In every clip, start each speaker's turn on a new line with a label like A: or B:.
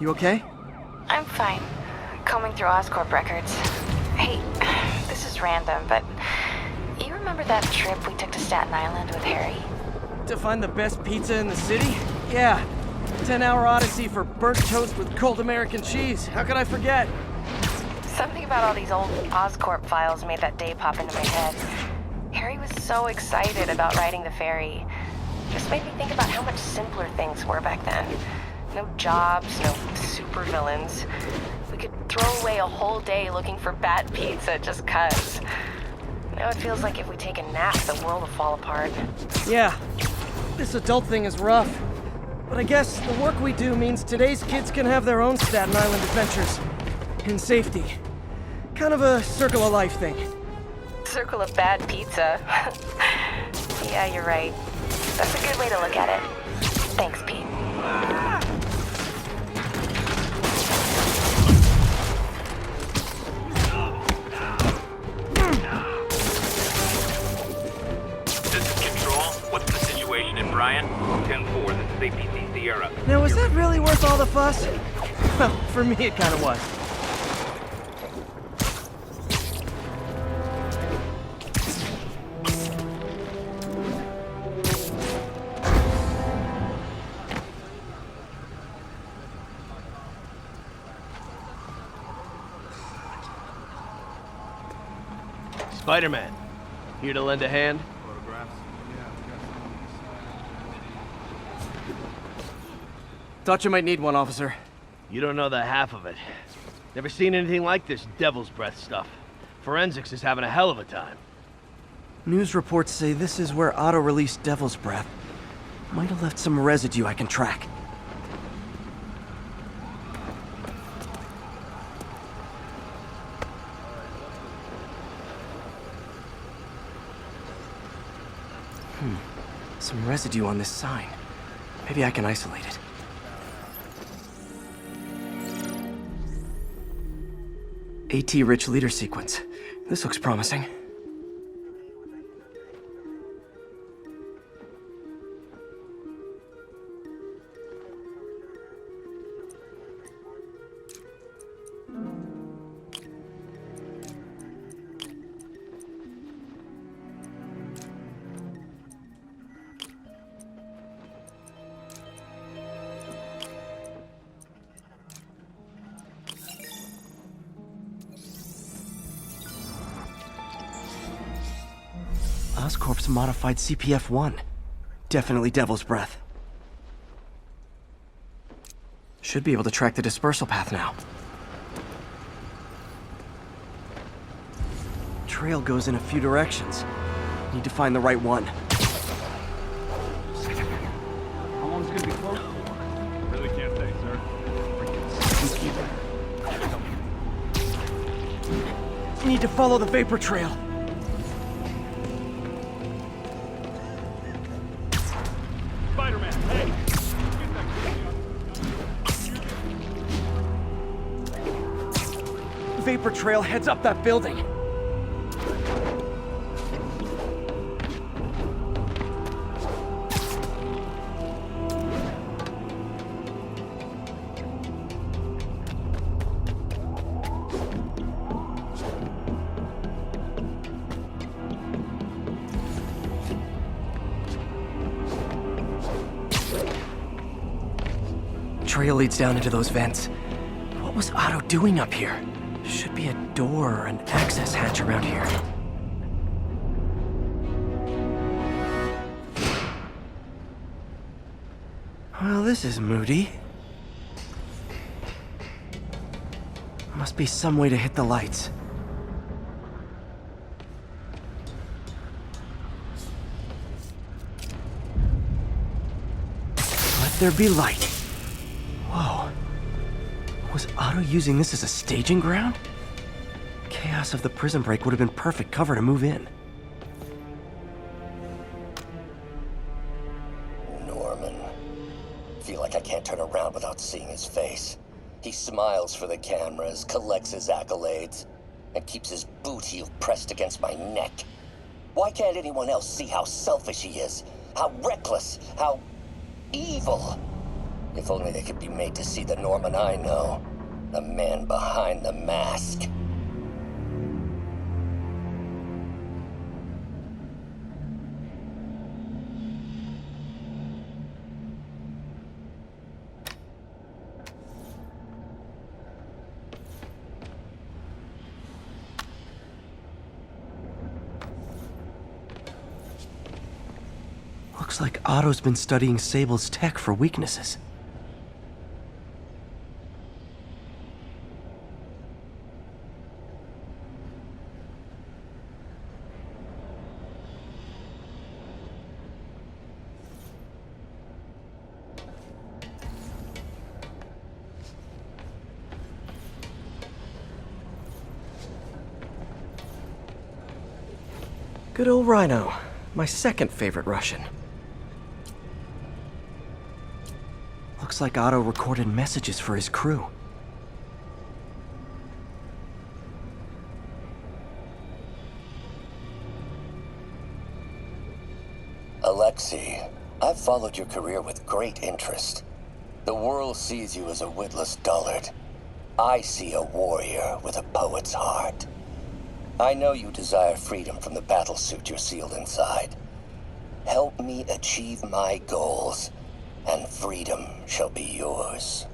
A: You okay?
B: I'm fine. Combing through Oscorp records. Hey, this is random, but you remember that trip we took to Staten Island with Harry?
A: To find the best pizza in the city? Yeah. 10-hour odyssey for burnt toast with cold American cheese. How could I forget?
B: Something about all these old Oscorp files made that day pop into my head. Harry was so excited about riding the ferry. Just made me think about how much simpler things were back then. No jobs, no supervillains. We could throw away a whole day looking for bad pizza just 'cause. Now it feels like if we take a nap, the world will fall apart.
A: Yeah. This adult thing is rough. But I guess the work we do means today's kids can have their own Staten Island adventures. In safety. Kind of a circle of life thing.
B: Circle of bad pizza. Yeah, you're right. That's a good way to look at it. Thanks, Pete.
C: Brian, 10-4, this is APC Sierra.
A: Now, was that really worth all the fuss? Well, for me it kind of was.
D: Spider-Man, here to lend a hand?
A: Thought you might need one, officer.
D: You don't know the half of it. Never seen anything like this devil's breath stuff. Forensics is having a hell of a time.
A: News reports say this is where Otto released Devil's Breath. Might have left some residue I can track. Some residue on this sign. Maybe I can isolate it. AT-rich leader sequence. This looks promising. Oscorp's modified CPF-1. Definitely Devil's Breath. Should be able to track the dispersal path now. Trail goes in a few directions. Need to find the right one.
E: How long is it gonna be closed for? Really can't say, sir.
A: Need to follow the vapor trail.
E: Spider-Man, hey!
A: Vapor trail heads up that building. Trail leads down into those vents. What was Otto doing up here? Should be a door or an access hatch around here. Well, this is moody. Must be some way to hit the lights. Let there be light. Whoa. Was Otto using this as a staging ground? Chaos of the prison break would have been perfect cover to move in.
F: Norman. Feel like I can't turn around without seeing his face. He smiles for the cameras, collects his accolades, and keeps his boot heel pressed against my neck. Why can't anyone else see how selfish he is? How reckless, how evil? If only they could be made to see the Norman I know. The man behind the mask.
A: Looks like Otto's been studying Sable's tech for weaknesses. Good old Rhino, my second favorite Russian. Looks like Otto recorded messages for his crew.
F: Alexei, I've followed your career with great interest. The world sees you as a witless dullard. I see a warrior with a poet's heart. I know you desire freedom from the battlesuit you're sealed inside. Help me achieve my goals, and freedom shall be yours.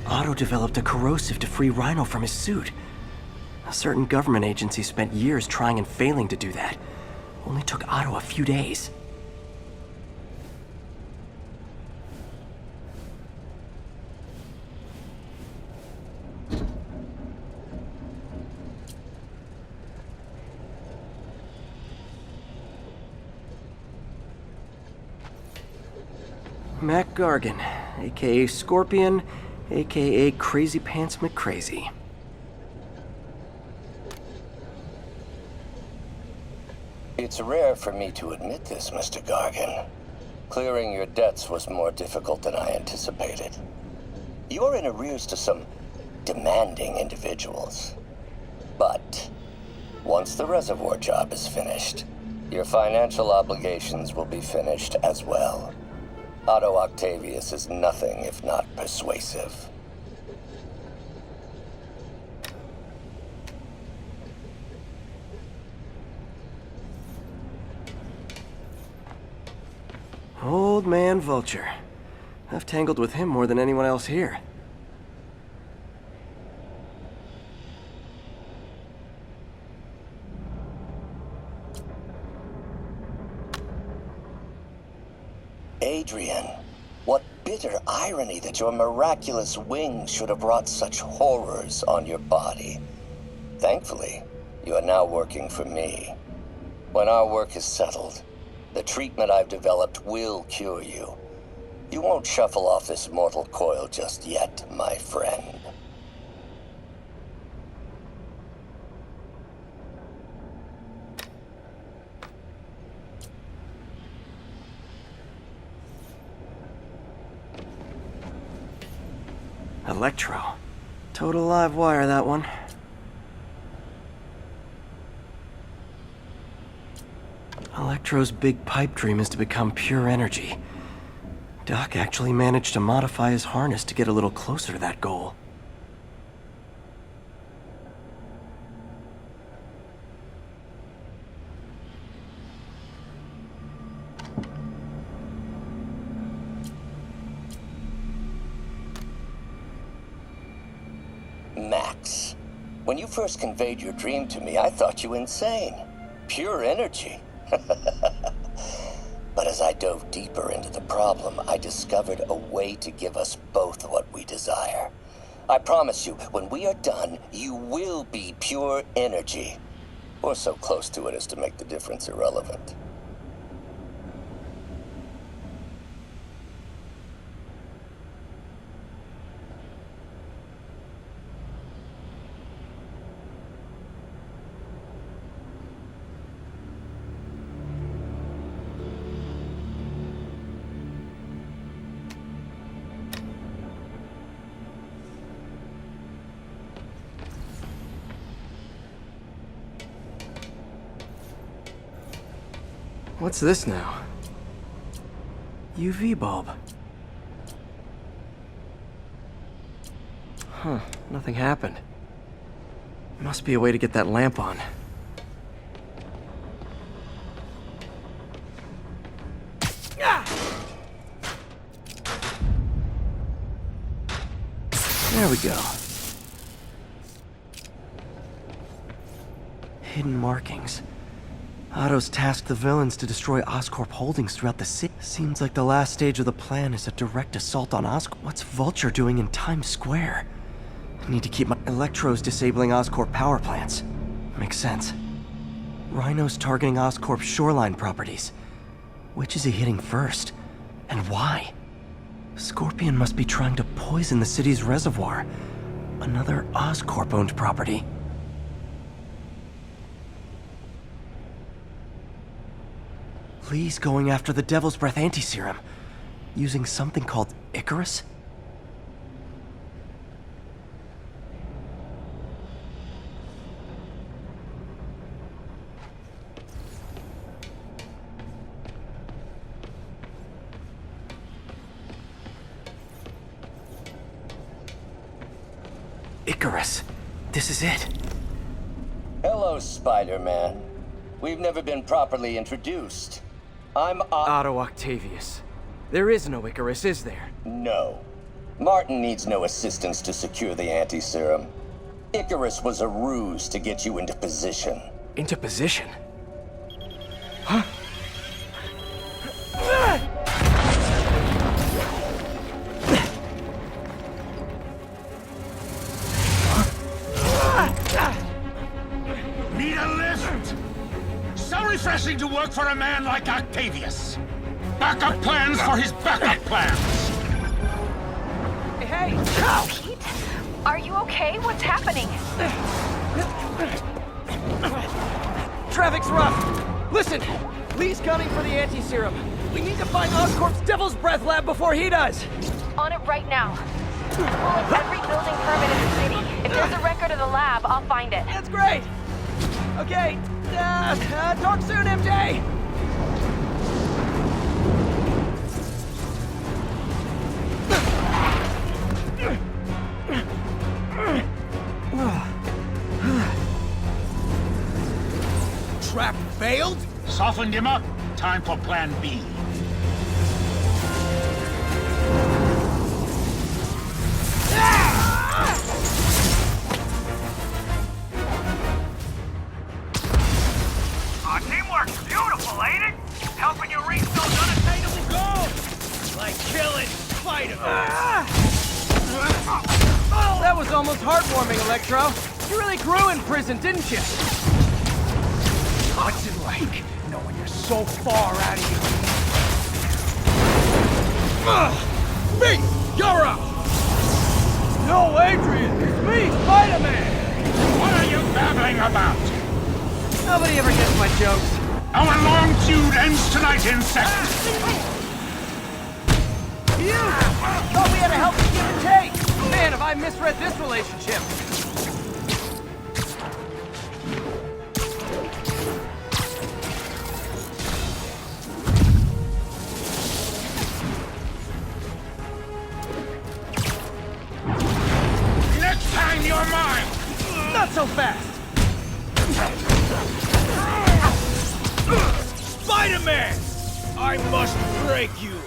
A: Otto developed a corrosive to free Rhino from his suit. A certain government agency spent years trying and failing to do that. Only took Otto a few days. Mac Gargan, aka Scorpion, aka Crazy Pants McCrazy.
F: It's rare for me to admit this, Mr. Gargan. Clearing your debts was more difficult than I anticipated. You're in arrears to some demanding individuals. But once the reservoir job is finished, your financial obligations will be finished as well. Otto Octavius is nothing if not persuasive.
A: Old man Vulture. I've tangled with him more than anyone else here.
F: Adrian, what bitter irony that your miraculous wings should have brought such horrors on your body. Thankfully, you are now working for me. When our work is settled, the treatment I've developed will cure you. You won't shuffle off this mortal coil just yet, my friend.
A: Electro. Total live wire, that one. Electro's big pipe dream is to become pure energy. Doc actually managed to modify his harness to get a little closer to that goal.
F: Max, when you first conveyed your dream to me, I thought you insane. Pure energy. But as I dove deeper into the problem, I discovered a way to give us both what we desire. I promise you, when we are done, you will be pure energy. Or so close to it as to make the difference irrelevant.
A: What's this now? UV bulb. Huh, nothing happened. Must be a way to get that lamp on. There we go. Hidden markings. Otto's tasked the villains to destroy Oscorp holdings throughout the city. Seems like the last stage of the plan is a direct assault on Oscorp. What's Vulture doing in Times Square? I need to keep my Electro's disabling Oscorp power plants. Makes sense. Rhino's targeting Oscorp's shoreline properties. Which is he hitting first? And why? Scorpion must be trying to poison the city's reservoir. Another Oscorp-owned property. Lee's going after the Devil's Breath anti-serum, using something called Icarus? Icarus. This is it.
F: Hello, Spider-Man. We've never been properly introduced. I'm
A: Otto Octavius. There is no Icarus, is there?
F: No. Martin needs no assistance to secure the anti-serum. Icarus was a ruse to get you into position.
A: Into position? Huh?
G: Need a lift? So refreshing to work for a man like Octavius. Backup plans for his backup plans.
A: Hey!
B: Pete? Are you okay? What's happening?
A: Traffic's rough. Listen, Lee's gunning for the anti-serum. We need to find Oscorp's Devil's Breath lab before he does.
B: On it right now. Pull up every building permit in the city. If there's a record of the lab, I'll find it.
A: That's great. Okay, talk soon, MJ.
G: Trap failed? Softened him up. Time for plan B.
C: Teamwork's beautiful, ain't it? Helping you reach those unattainable goals! Like killing Spider-Man!
A: Oh, that was almost heartwarming, Electro. You really grew in prison, didn't you?
G: What's it like, knowing you're so far out of your...
A: Me! You're up! No, Adrian! It's me, Spider-Man!
G: What are you babbling about?
A: Nobody ever gets my jokes.
G: Our long feud ends tonight, insect!
A: You! Thought we had a healthy give and take! Man, have I misread this relationship!
G: Next time you're mine!
A: Not so fast!
G: Spider-Man! I must break you!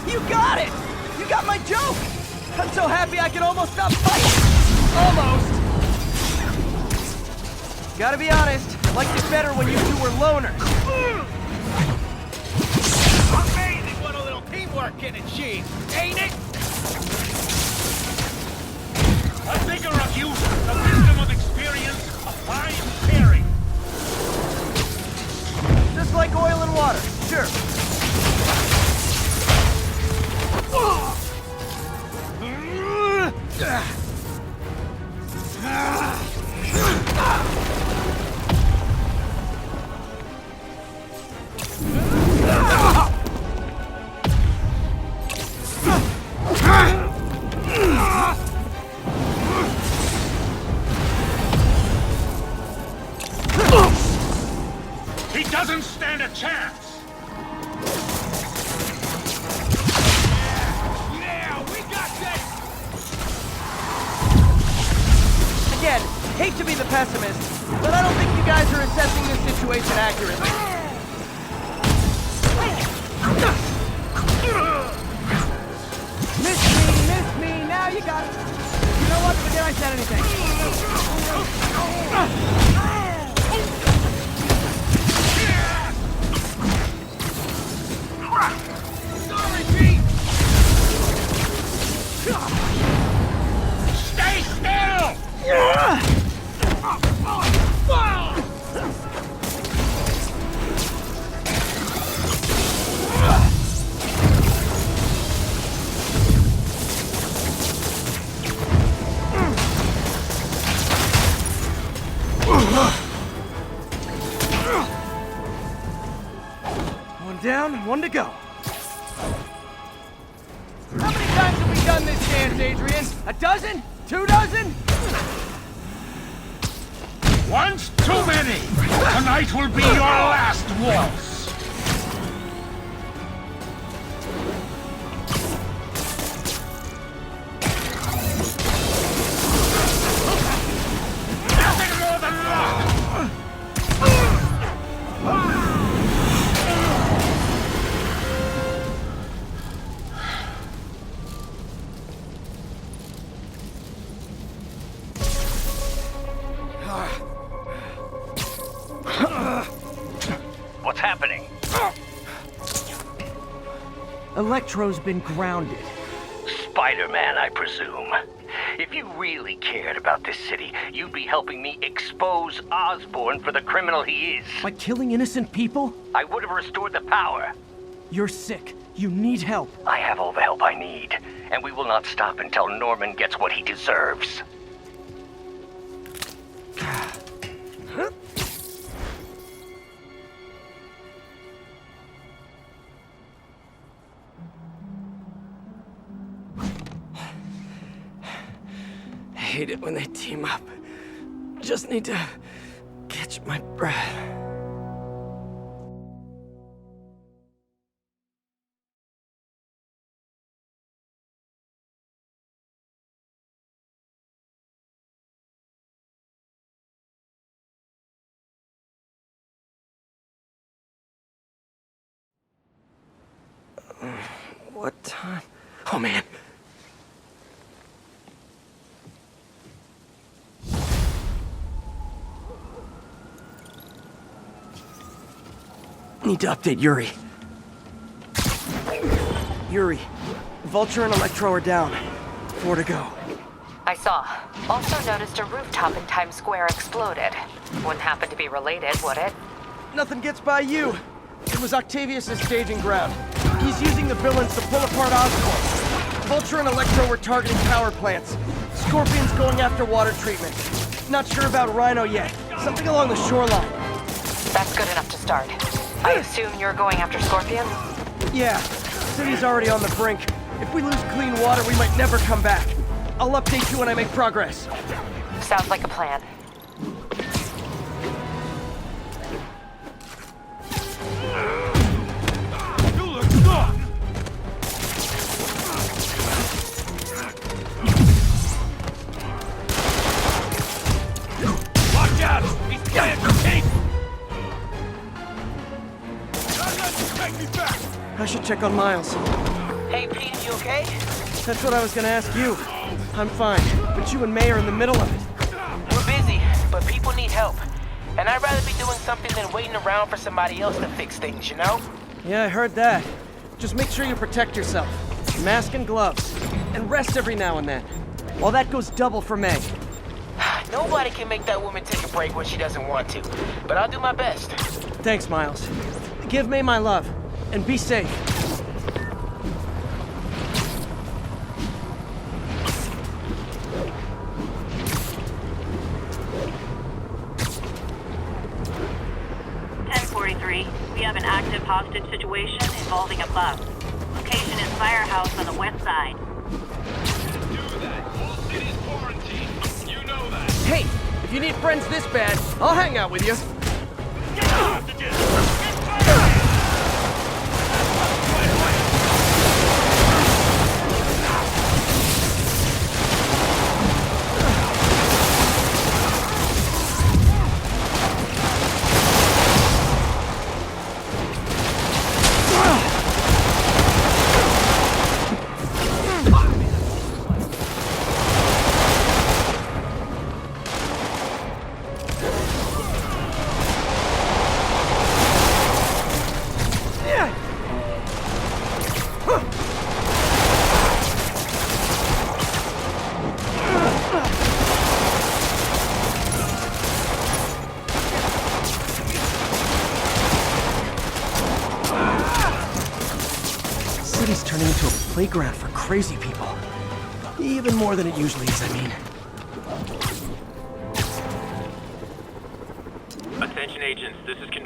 A: You got it! You got my joke! I'm so happy I can almost stop fighting! Almost! Gotta be honest, liked it better when you two were loners.
G: Amazing what a little teamwork can achieve, ain't it? A figure of youth, the wisdom of experience, a fine pairing.
A: Just like oil and water, sure.
G: doesn't stand a chance!
C: Yeah, we got this!
A: Again, hate to be the pessimist, but I don't think you guys are assessing this situation accurately. Miss me, now you got it. You know what, forget I said anything.
C: Sorry, Pete!
G: Stay still!
A: One down, one to go. How many times have we done this dance, Adrian? A dozen? 2 dozen?
G: Once too many! Tonight will be your last waltz! Nothing more than luck!
C: What's happening?
A: Electro's been grounded.
C: Spider-Man, I presume. If you really cared about this city, you'd be helping me expose Osborn for the criminal he is.
A: By killing innocent people?
C: I would have restored the power.
A: You're sick. You need help.
C: I have all the help I need, and we will not stop until Norman gets what he deserves.
A: I hate it when they team up. Just need to catch my breath. What time? Oh, man. Need to update Yuri. Yuri, Vulture and Electro are down. 4 to go.
B: I saw. Also noticed a rooftop in Times Square exploded. Wouldn't happen to be related, would it?
A: Nothing gets by you. It was Octavius' staging ground. He's using the villains to pull apart Oscorp. Vulture and Electro were targeting power plants. Scorpion's going after water treatment. Not sure about Rhino yet. Something along the shoreline.
B: That's good enough to start. I assume you're going after Scorpion?
A: Yeah, city's already on the brink. If we lose clean water, we might never come back. I'll update you when I make progress.
B: Sounds like a plan.
C: You look stuck! Watch out! He's playing for keeps! Don't let you take me back!
A: I should check on Miles.
H: Hey, Pete, you okay?
A: That's what I was gonna ask you. I'm fine, but you and May are in the middle of it.
H: We're busy, but people need help. And I'd rather be doing something than waiting around for somebody else to fix things, you know?
A: Yeah, I heard that. Just make sure you protect yourself. Mask and gloves. And rest every now and then. Well, that goes double for May.
H: Nobody can make that woman take a break when she doesn't want to. But I'll do my best.
A: Thanks, Miles. Give May my love. And be safe.
I: We have an active hostage situation involving a bus. Location is Firehouse on the west side.
C: Do that! All cities quarantine! You know that!
A: Hey, if you need friends this bad, I'll hang out with you.
C: Get hostages!
A: turning into a playground for crazy people. Even more than it usually is, I mean.
J: Attention agents, this is